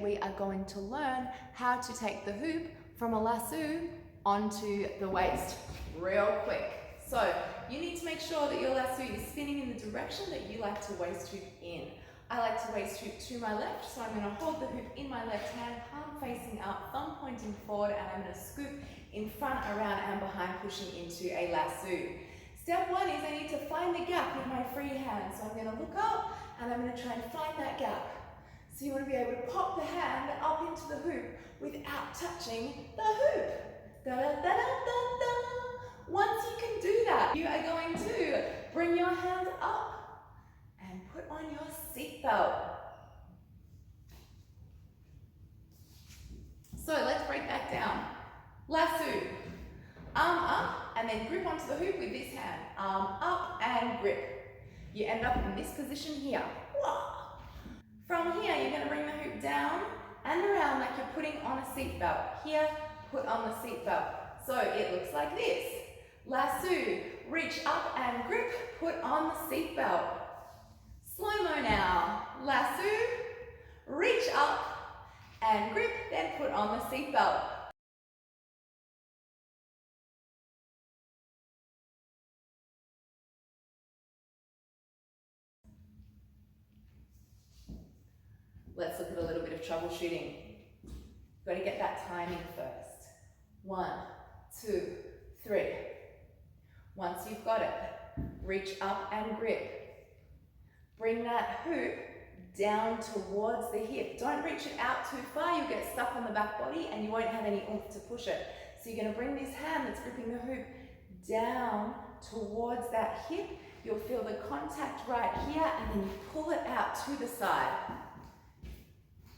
we are going to learn how to take the hoop from a lasso onto the waist real quick. So you need to make sure that your lasso is spinning in the direction that you like to waist hoop in. I like to waist hoop to my left, so I'm going to hold the hoop in my left hand, palm facing up, thumb pointing forward, and I'm going to scoop in front, around and behind, pushing into a lasso. Step one is I need to find the gap with my free hand. So I'm going to look up and I'm going to try and find that gap. So you want to be able to pop the hand up into the hoop without touching the hoop. Da, da, da, da, da, da. Once you can do that, you are going to bring your hand up and put on your seatbelt. So let's break that down. Lasso, arm up and then grip onto the hoop with this hand. Arm up and grip. You end up in this position here. From here, you're going to bring the hoop down and around like you're putting on a seatbelt. Here, put on the seatbelt. So it looks like this. Lasso, reach up and grip, put on the seatbelt. Slow-mo now. Lasso, reach up and grip, then put on the seatbelt. Let's look at a little bit of troubleshooting. You've got to get that timing first. 1, 2, 3. Once you've got it, reach up and grip. Bring that hoop down towards the hip. Don't reach it out too far, you'll get stuck on the back body and you won't have any oomph to push it. So you're going to bring this hand that's gripping the hoop down towards that hip. You'll feel the contact right here and then you pull it out to the side.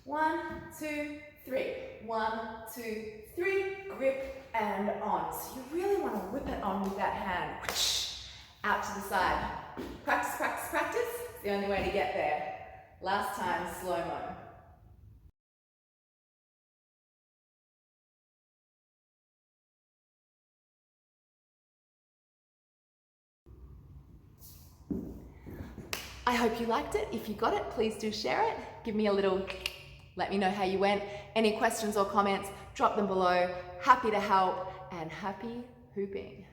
1, 2, 3. 1, 2, 3. Grip and on. So you really want to whip it on with that hand. Out to the side. Practice, practice, practice. It's the only way to get there. Last time, slow-mo. I hope you liked it. If you got it, please do share it. Give me a little, let me know how you went. Any questions or comments, drop them below. Happy to help and happy hooping.